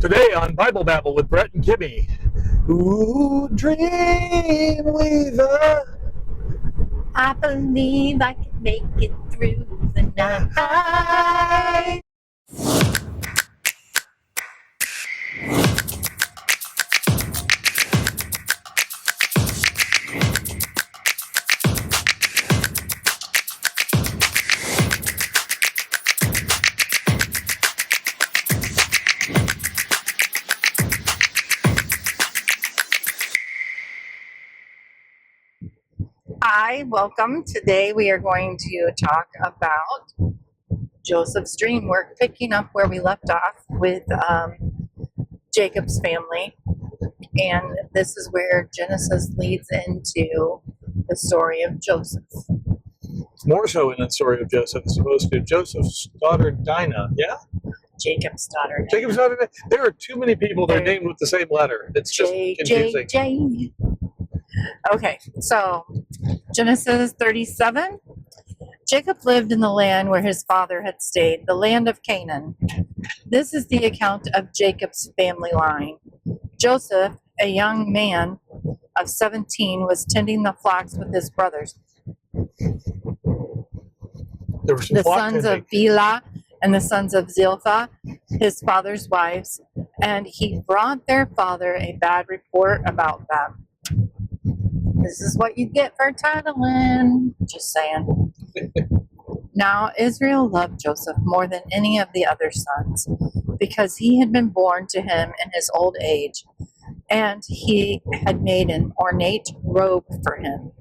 Today on Bible Babble with Brett and Kimmy. Ooh, dream weaver. I believe I can make it through the night. Hi, welcome. Today we are going to talk about Joseph's dream. We're picking up where we left off with Jacob's family, and this is where Genesis leads into the story of Joseph. More so in the story of Joseph as opposed to Joseph's daughter Dinah. Yeah? Jacob's daughter. Jacob's daughter. There are too many people that are named with the same letter. It's just confusing. Okay, so Genesis 37. Jacob lived in the land where his father had stayed, the land of Canaan. This is the account of Jacob's family line. Joseph, a young man of 17, was tending the flocks with his brothers, the sons of Bilhah and the sons of Zilpah, his father's wives, and he brought their father a bad report about them. This is what you get for titling. Just saying. Now Israel loved Joseph more than any of the other sons, because he had been born to him in his old age, and he had made an ornate robe for him.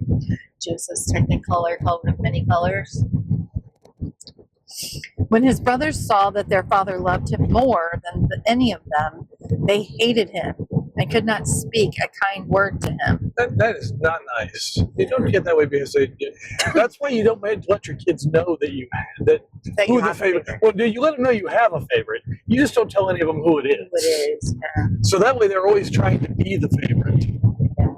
Joseph's technicolor, colored of many colors. When his brothers saw that their father loved him more than any of them, they hated him and could not speak a kind word to him. That is not nice. You don't get that way because that's why you don't let your kids know that who the favorite. Well, you let them know you have a favorite. You just don't tell any of them who it is. Who it is. Yeah. So that way they're always trying to be the favorite. Yeah.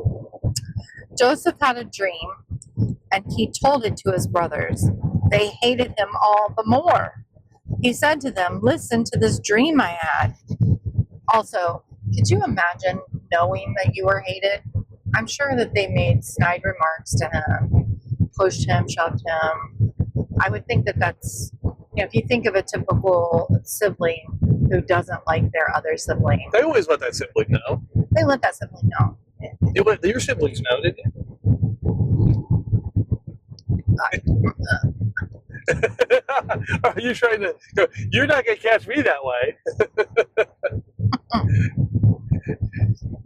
Joseph had a dream, and he told it to his brothers. They hated him all the more. He said to them, "Listen to this dream I had." Also, could you imagine knowing that you were hated? I'm sure that they made snide remarks to him, pushed him, shoved him. I would think that that's, if you think of a typical sibling who doesn't like their other sibling. They always let that sibling know. They let that sibling know. You let your siblings know, didn't you? Are you trying to go? You're not going to catch me that way.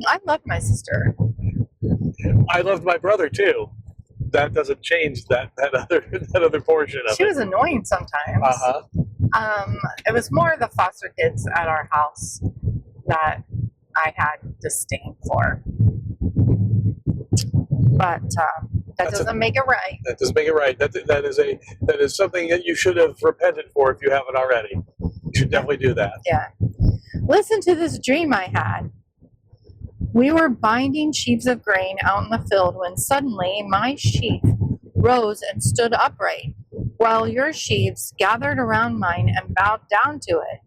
I loved my sister. I loved my brother too. That doesn't change that other portion of it. She was annoying sometimes. It was more the foster kids at our house that I had disdain for. But that doesn't make it right. That doesn't make it right. That is something that you should have repented for if you haven't already. You should definitely do that. Yeah. Listen to this dream I had. We were binding sheaves of grain out in the field when suddenly my sheaf rose and stood upright, while your sheaves gathered around mine and bowed down to it.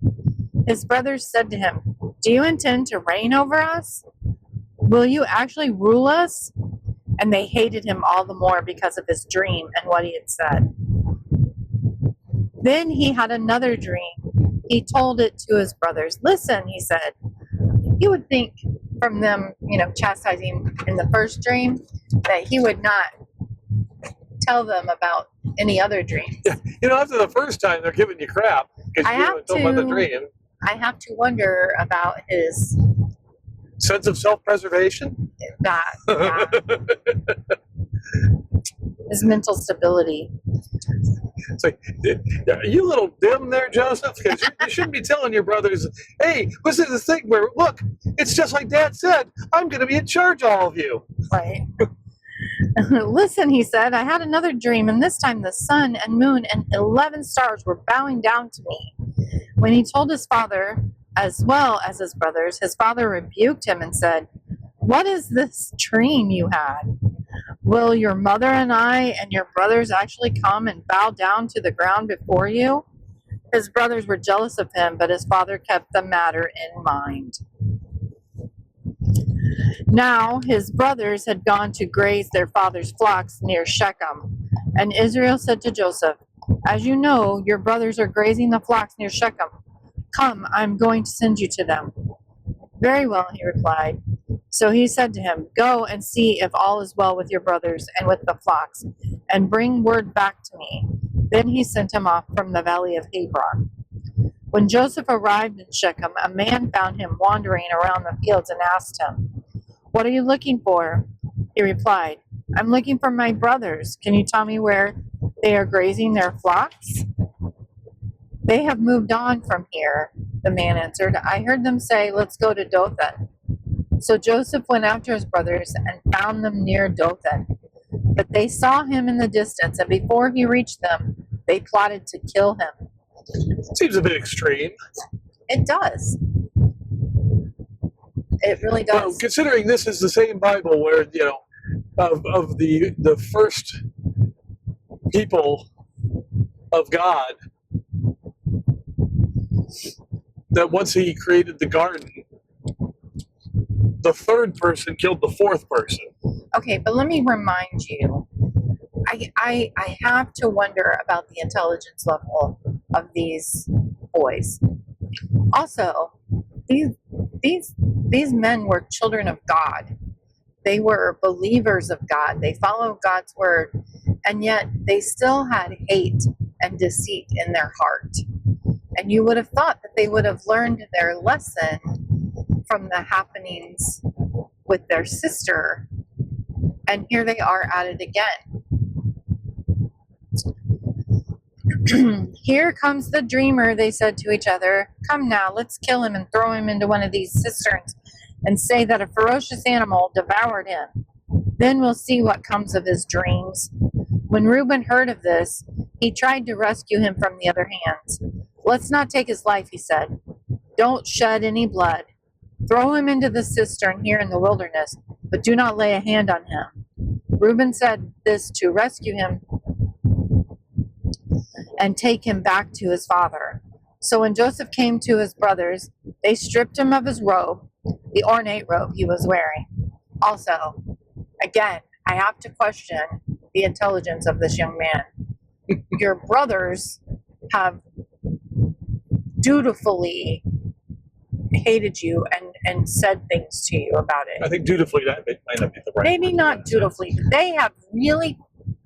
His brothers said to him, "Do you intend to reign over us? Will you actually rule us?" And they hated him all the more because of his dream and what he had said. Then he had another dream. He told it to his brothers. "Listen," he said. You would think from them, chastising in the first dream, that he would not tell them about any other dreams. Yeah. After the first time, they're giving you crap because you haven't told them about the dream. I have to wonder about his sense of self-preservation. Yeah. His mental stability. It's like, are you a little dim there, Joseph? Because you shouldn't be telling your brothers, "Hey, what's this thing where, look, it's just like Dad said, I'm going to be in charge of all of you." Right. "Listen," he said, "I had another dream, and this time the sun and moon and 11 stars were bowing down to me." When he told his father, as well as his brothers, his father rebuked him and said, "What is this dream you had? Will your mother and I and your brothers actually come and bow down to the ground before you?" His brothers were jealous of him, but his father kept the matter in mind. Now his brothers had gone to graze their father's flocks near Shechem. And Israel said to Joseph, "As you know, your brothers are grazing the flocks near Shechem. Come, I'm going to send you to them." "Very well," he replied. So he said to him, "Go and see if all is well with your brothers and with the flocks, and bring word back to me." Then he sent him off from the valley of Hebron. When Joseph arrived in Shechem, a man found him wandering around the fields and asked him, "What are you looking for?" He replied, "I'm looking for my brothers. Can you tell me where they are grazing their flocks?" "They have moved on from here," the man answered. "I heard them say, 'Let's go to Dothan.'" So Joseph went after his brothers and found them near Dothan. But they saw him in the distance, and before he reached them, they plotted to kill him. Seems a bit extreme. It does. It really does. Well, considering this is the same Bible where, of the first people of God, that once he created the garden, the third person killed the fourth person. Okay, but let me remind you, I have to wonder about the intelligence level of these boys. Also, these men were children of God. They were believers of God. They followed God's word, and yet they still had hate and deceit in their heart. And you would have thought that they would have learned their lesson from the happenings with their sister, and here they are at it again. "Here comes the dreamer," they said to each other. "Come now, let's kill him and throw him into one of these cisterns and say that a ferocious animal devoured him. Then we'll see what comes of his dreams." When Reuben heard of this, he tried to rescue him from the other hands. "Let's not take his life," he said. "Don't shed any blood. Throw him into the cistern here in the wilderness, but do not lay a hand on him." Reuben said this to rescue him and take him back to his father. So when Joseph came to his brothers, they stripped him of his robe, the ornate robe he was wearing. Also, again, I have to question the intelligence of this young man. Your brothers have dutifully hated you and said things to you about it. I think dutifully that might not be the right. Maybe word not dutifully, but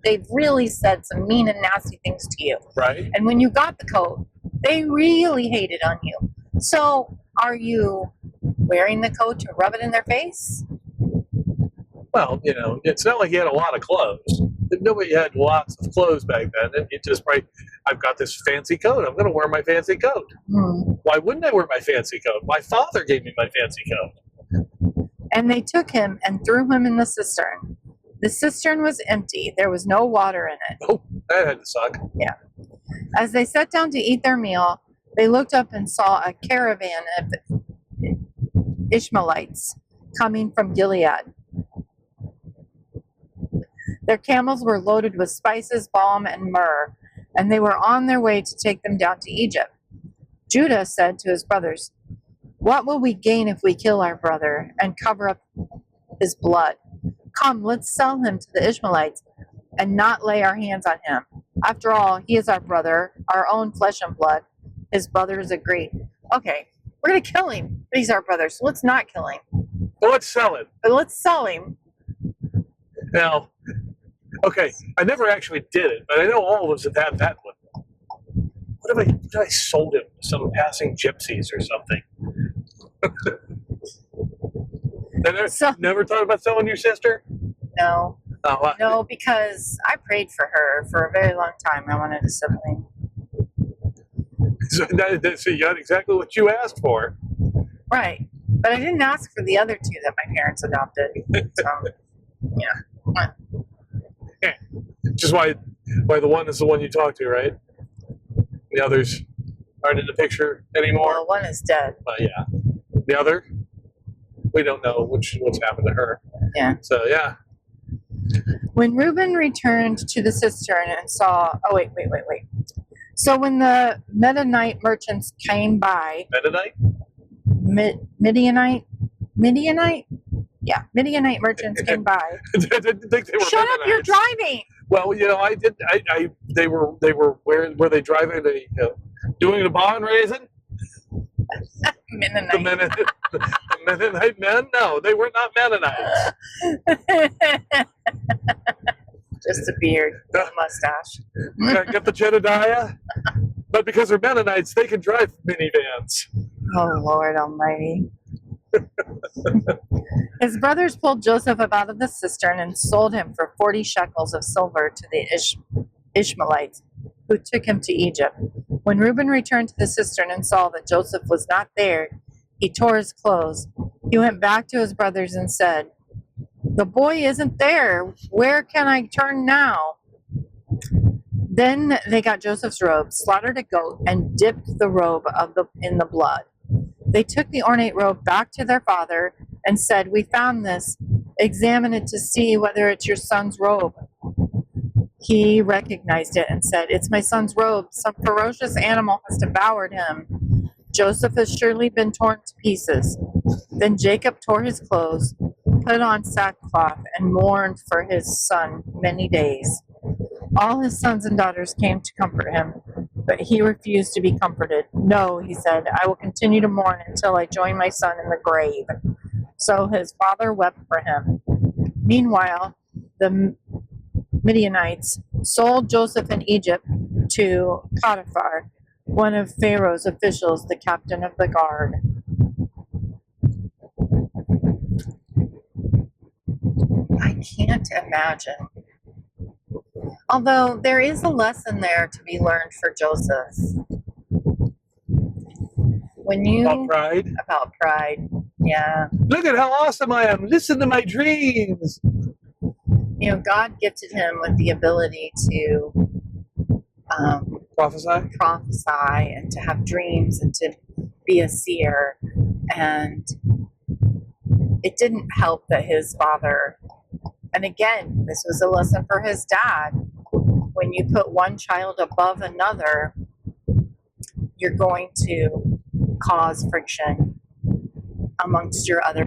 they've really said some mean and nasty things to you. Right. And when you got the coat, they really hated on you. So are you wearing the coat to rub it in their face? Well, it's not like you had a lot of clothes. Nobody had lots of clothes back then. And it just, right, I've got this fancy coat. I'm going to wear my fancy coat. Why wouldn't I wear my fancy coat? My father gave me my fancy coat. And they took him and threw him in the cistern. The cistern was empty. There was no water in it. Oh, that had to suck. Yeah. As they sat down to eat their meal, they looked up and saw a caravan of Ishmaelites coming from Gilead. Their camels were loaded with spices, balm, and myrrh, and they were on their way to take them down to Egypt. Judah said to his brothers, "What will we gain if we kill our brother and cover up his blood? Come, let's sell him to the Ishmaelites and not lay our hands on him. After all, he is our brother, our own flesh and blood." His brothers agreed. "Okay, we're going to kill him, but he's our brother, so let's not kill him. Well, let's sell it. But let's sell him." Now, okay, I never actually did it, but I know all of us have had that one. What if I sold him to some passing gypsies or something? Never thought about selling your sister? No. Oh, No, because I prayed for her for a very long time. I wanted a sibling. So you got exactly what you asked for. Right. But I didn't ask for the other two that my parents adopted. So, yeah. Just why the one is the one you talk to, right? The others aren't in the picture anymore. Well, one is dead. Yeah. The other, we don't know what's happened to her. Yeah. So, yeah. When Reuben returned to the cistern and saw... Oh, wait. So when the Midianite merchants came by, Midianite? Yeah, Midianite merchants came by. I didn't think they were Shut up! You're driving. Well, I did. They were were they driving doing a bond raising? Mennonite. The Mennonite men? No, they were not Mennonites. Just a beard, a mustache. Get the Jedediah? But because they're Mennonites, they can drive minivans. Oh, Lord Almighty. His brothers pulled Joseph up out of the cistern and sold him for 40 shekels of silver to the Ishmaelites, who took him to Egypt. When Reuben returned to the cistern and saw that Joseph was not there, he tore his clothes. He went back to his brothers and said, "The boy isn't there. Where can I turn now?" Then they got Joseph's robe, slaughtered a goat, and dipped the robe in the blood. They took the ornate robe back to their father and said, "We found this. Examine it to see whether it's your son's robe." He recognized it and said, "It's my son's robe. Some ferocious animal has devoured him. Joseph has surely been torn to pieces." Then Jacob tore his clothes, put on sackcloth, and mourned for his son many days. All his sons and daughters came to comfort him, but he refused to be comforted. "No," he said, "I will continue to mourn until I join my son in the grave." So his father wept for him. Meanwhile, the Midianites sold Joseph in Egypt to Potiphar, one of Pharaoh's officials, the captain of the guard. I can't imagine. Although there is a lesson there to be learned for Joseph. About pride. Yeah. Look at how awesome I am. Listen to my dreams. God gifted him with the ability to prophesy and to have dreams and to be a seer. And it didn't help that his father, and again, this was a lesson for his dad, when you put one child above another, you're going to cause friction amongst your other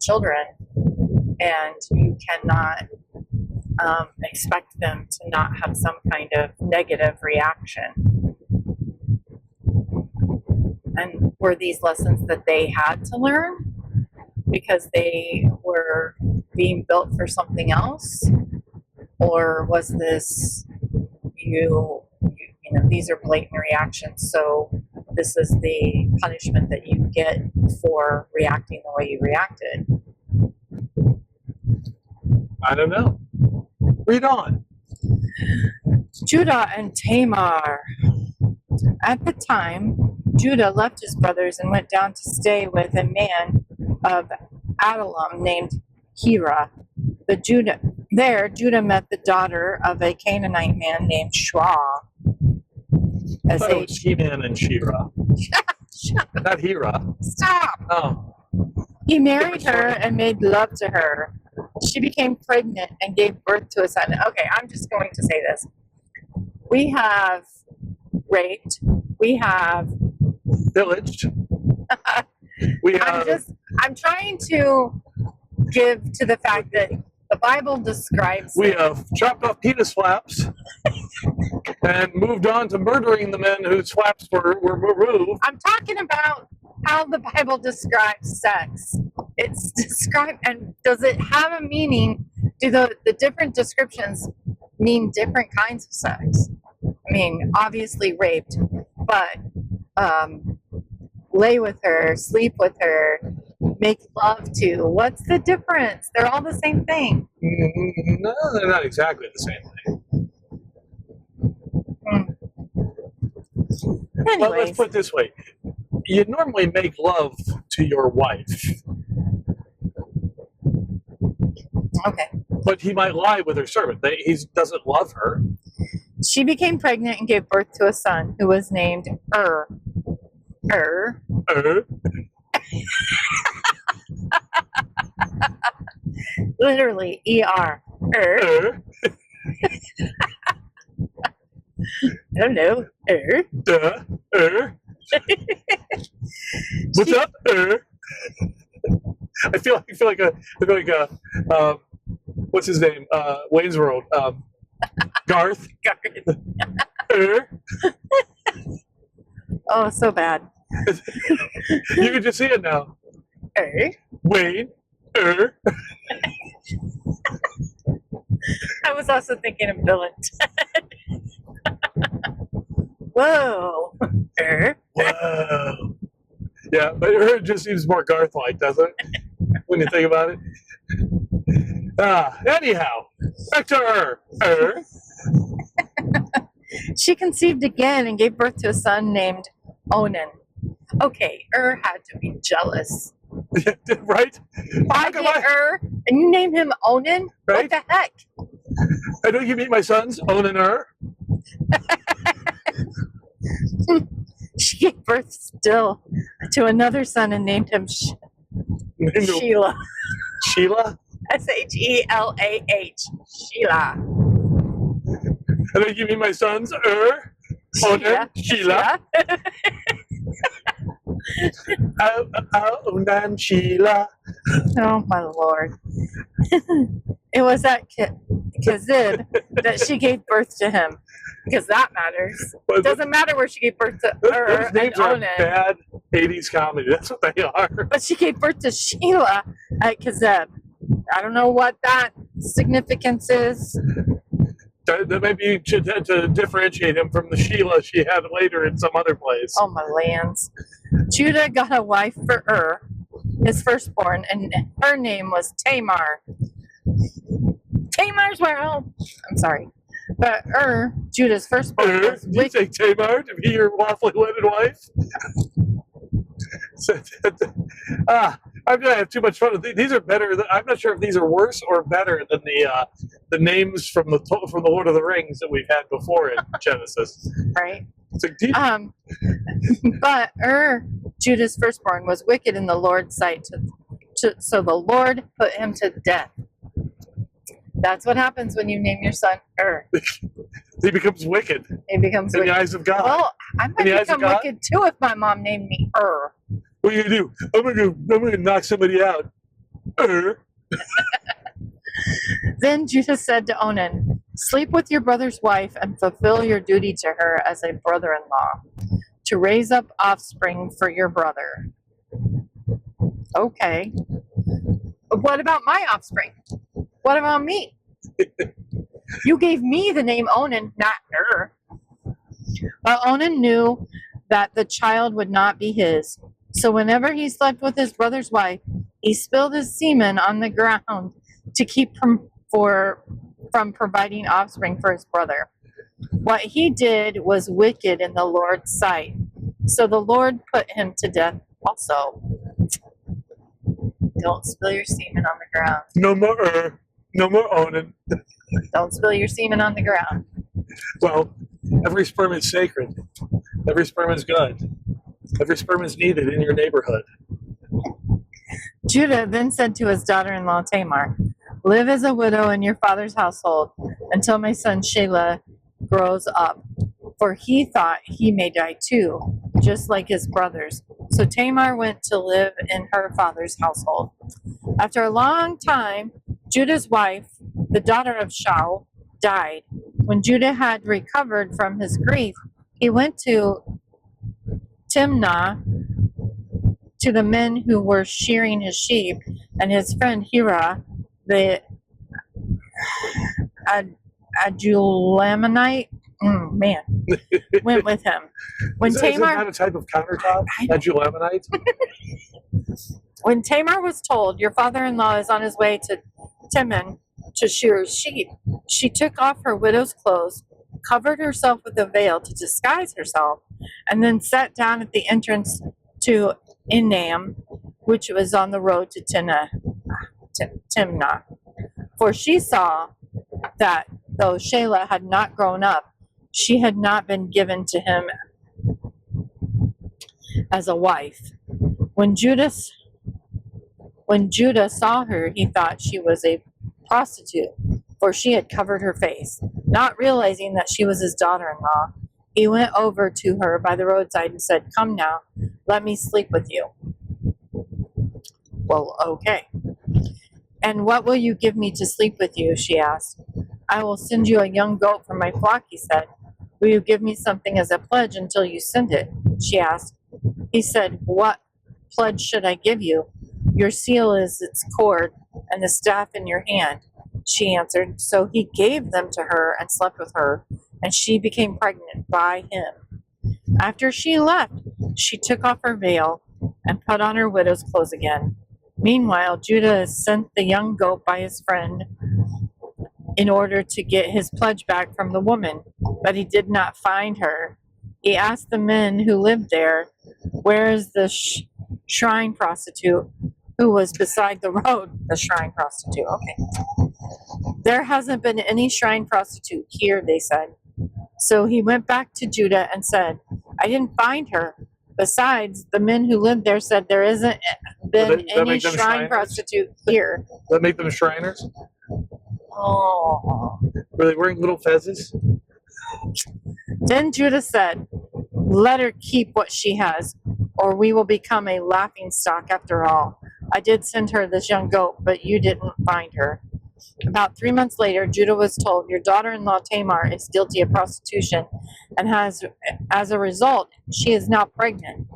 children, and you cannot expect them to not have some kind of negative reaction. And were these lessons that they had to learn because they were being built for something else? Or was this, these are blatant reactions, so this is the punishment that you get for reacting the way you reacted? I don't know. Read on. Judah and Tamar. At the time, Judah left his brothers and went down to stay with a man of Adullam named Hira. Judah met the daughter of a Canaanite man named Shua. He-Man and She-Ra. Not Hira. Stop! Oh. He married her and made love to her. She became pregnant and gave birth to a son. Okay, I'm just going to say this. We have raped. We have pillaged. We have. I'm trying to give to the fact that the Bible describes. We have chopped off penis flaps and moved on to murdering the men whose flaps were removed. I'm talking about how the Bible describes sex. It's described, and does it have a meaning? Do the different descriptions mean different kinds of sex? I mean, obviously raped, but lay with her, sleep with her, make love to. What's the difference? They're all the same thing. No, they're not exactly the same thing. Anyways. Well, let's put it this way. You normally make love to your wife. Okay. But he might lie with her servant. He doesn't love her. She became pregnant and gave birth to a son who was named Literally, E-R. Hello. Duh. What's up? I feel like what's his name? Wayne's World. Garth. Oh, so bad. You can just see it now. Wayne. I was also thinking of Bill and Ted. Whoa. Whoa. Yeah, but it just seems more Garth-like, doesn't it? When you think about it. Anyhow, back to her. She conceived again and gave birth to a son named Onan. Okay, had to be jealous. Right? Why get and you name him Onan? Right? What the heck? I know you meet my sons, Onan and She gave birth still to another son and named him Sheila. Sheila? Shelah. Sheila. I know you mean my sons, Onan, Sheila. Onan, Sheila. Oh my Lord. It was at Kazib that she gave birth to him. Because that matters. It doesn't matter where she gave birth to Those names are Onan. bad 80s comedy. That's what they are. But she gave birth to Sheila at Kazib. I don't know what that significance is. That maybe to differentiate him from the Sheila she had later in some other place. Oh, my lands. Judah got a wife for his firstborn, and her name was Tamar. Tamar's world. I'm sorry. But Judah's firstborn was Did you say Tamar to be your lawfully wedded wife? I'm gonna have too much fun. These are better. I'm not sure if these are worse or better than the names from the Lord of the Rings that we've had before in Genesis. Right. So, but Judah's firstborn, was wicked in the Lord's sight, so the Lord put him to death. That's what happens when you name your son He becomes wicked. He becomes in wicked. the eyes of God. Well, I might become wicked too if my mom named me What are you gonna do? I'm gonna knock somebody out. Then Judah said to Onan, "Sleep with your brother's wife and fulfill your duty to her as a brother-in-law, to raise up offspring for your brother." Okay. But what about my offspring? What about me? You gave me the name Onan, not her. But Onan knew that the child would not be his. So whenever he slept with his brother's wife, he spilled his semen on the ground to keep from providing offspring for his brother. What he did was wicked in the Lord's sight. So the Lord put him to death also. Don't spill your semen on the ground. No more Onan. Don't spill your semen on the ground. Well, every sperm is sacred. Every sperm is good. Every sperm is needed in your neighborhood. Judah then said to his daughter-in-law Tamar, "Live as a widow in your father's household until my son Shelah grows up, for he thought he may die too, just like his brothers." So Tamar went to live in her father's household. After a long time, Judah's wife, the daughter of Shaul, died. When Judah had recovered from his grief, he went to Timnah to the men who were shearing his sheep, and his friend Hira, the Adulamanite, went with him. When Isn't that a type of countertop? Adulamanite? When Tamar was told, "Your father-in-law is on his way to Timon to shear his sheep," she took off her widow's clothes, covered herself with a veil to disguise herself, and then sat down at the entrance to Enam, which was on the road to Timnah. For she saw that though Shelah had not grown up, she had not been given to him as a wife. When Judah saw her, he thought she was a prostitute, for she had covered her face, not realizing that she was his daughter-in-law. He went over to her by the roadside and said, "Come now, let me sleep with you." "Well, okay." "And what will you give me to sleep with you?" she asked. "I will send you a young goat from my flock," he said. "Will you give me something as a pledge until you send it?" she asked. He said, "What pledge should I give you? Your seal is its cord, and the staff in your hand," she answered. So he gave them to her and slept with her, and she became pregnant by him. After she left, she took off her veil and put on her widow's clothes again. Meanwhile, Judah sent the young goat by his friend in order to get his pledge back from the woman, but he did not find her. He asked the men who lived there, "Where is the shrine prostitute who was beside the road?" The shrine prostitute, okay. "There hasn't been any shrine prostitute here," they said. So he went back to Judah and said, "I didn't find her. Besides, the men who lived there said there isn't been any shrine prostitute here." Does that make them Shriners? Oh. Were they wearing little fezzes? Then Judah said, "Let her keep what she has, or we will become a laughing stock after all. I did send her this young goat, but you didn't find her." About 3 months later, Judah was told, "Your daughter-in-law Tamar is guilty of prostitution, and as a result, she is now pregnant."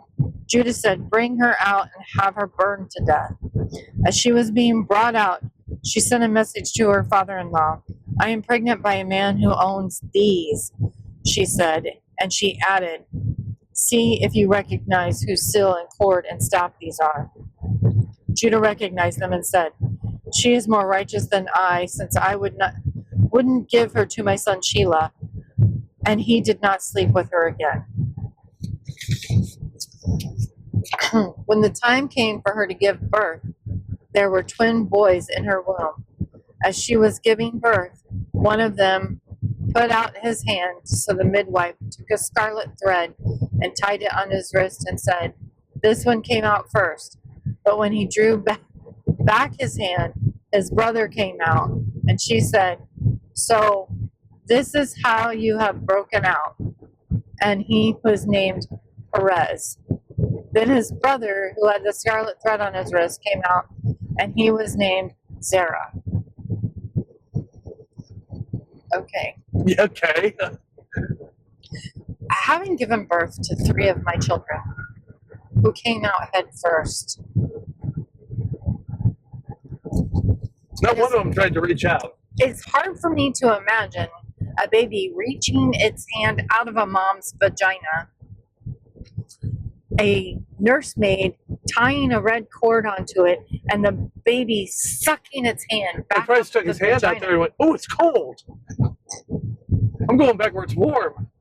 Judah said, "Bring her out and have her burned to death." As she was being brought out, she sent a message to her father-in-law. "I am pregnant by a man who owns these," she said, and she added, "See if you recognize whose seal and cord and staff these are." Judah recognized them and said, "She is more righteous than I, since I wouldn't give her to my son Shelah." And he did not sleep with her again. When the time came for her to give birth, there were twin boys in her womb. As she was giving birth, one of them put out his hand, so the midwife took a scarlet thread and tied it on his wrist and said, "This one came out first." But when he drew back his hand, his brother came out, and she said, "So this is how you have broken out." And he was named Perez. Then his brother, who had the scarlet thread on his wrist, came out, and he was named Zerah. Okay. Okay. Having given birth to 3 of my children, who came out head first. Not one of them tried to reach out. It's hard for me to imagine a baby reaching its hand out of a mom's vagina, a nursemaid tying a red cord onto it, and the baby sucking its hand back. He probably stuck his hand out there and went, "Oh, it's cold. I'm going back where it's warm."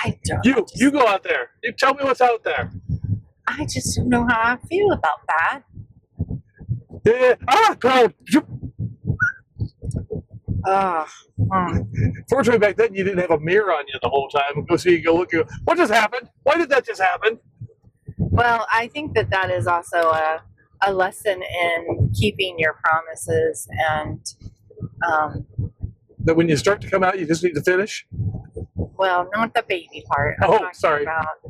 I don't. You go out there. You tell me what's out there. I just don't know how I feel about that. Yeah. Cold. Fortunately, back then you didn't have a mirror on you the whole time. So you go look. You go, what just happened? Why did that just happen? Well, I think that is also a lesson in keeping your promises, and that when you start to come out, you just need to finish. Well, not the baby part. I'm talking sorry. about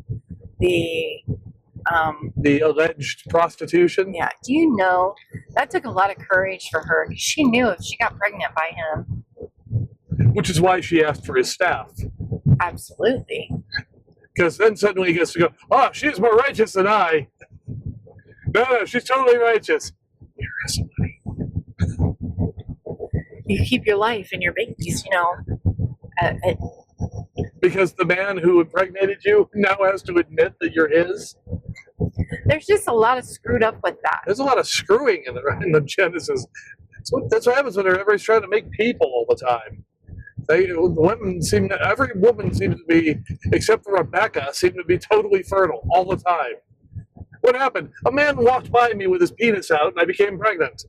the alleged prostitution. Yeah. Do you know that took a lot of courage for her? She knew if she got pregnant by him. Which is why she asked for his staff. Absolutely. Because then suddenly he gets to go, "Oh, she's more righteous than I." No, she's totally righteous. Here is somebody. You keep your life and your babies, Because the man who impregnated you now has to admit that you're his. There's just a lot of screwed up with that. There's a lot of screwing in the Genesis. That's what happens when everybody's trying to make people all the time. Every woman seems to be, except for Rebecca, seem to be totally fertile all the time. What happened? A man walked by me with his penis out, and I became pregnant.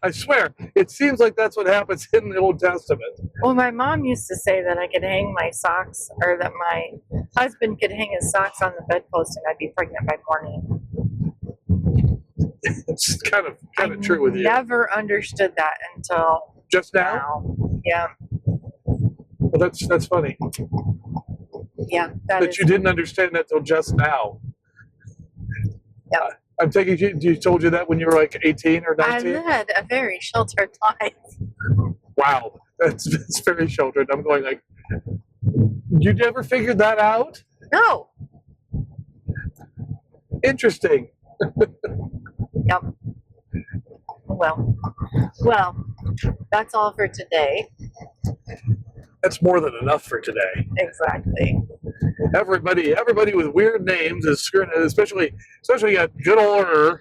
I swear, it seems like that's what happens in the Old Testament. Well, my mom used to say that I could hang my socks, or that my husband could hang his socks on the bedpost, and I'd be pregnant by morning. It's kind of true with you. I never understood that until just now. Yeah. Well, that's funny. Yeah, that you didn't understand that till just now. Yeah. I'm taking you told you that when you were like 18 or 19? I led a very sheltered life. Wow, that's very sheltered. I'm going like, you never figured that out? No. Interesting. Yep. Well, that's all for today. That's more than enough for today. Exactly. Everybody with weird names is screwing it, especially got good old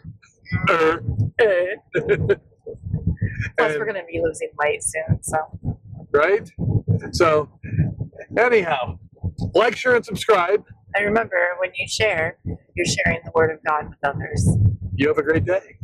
Plus, we're going to be losing weight soon, so. Right? So, anyhow, like, share, and subscribe. And remember, when you share, you're sharing the word of God with others. You have a great day.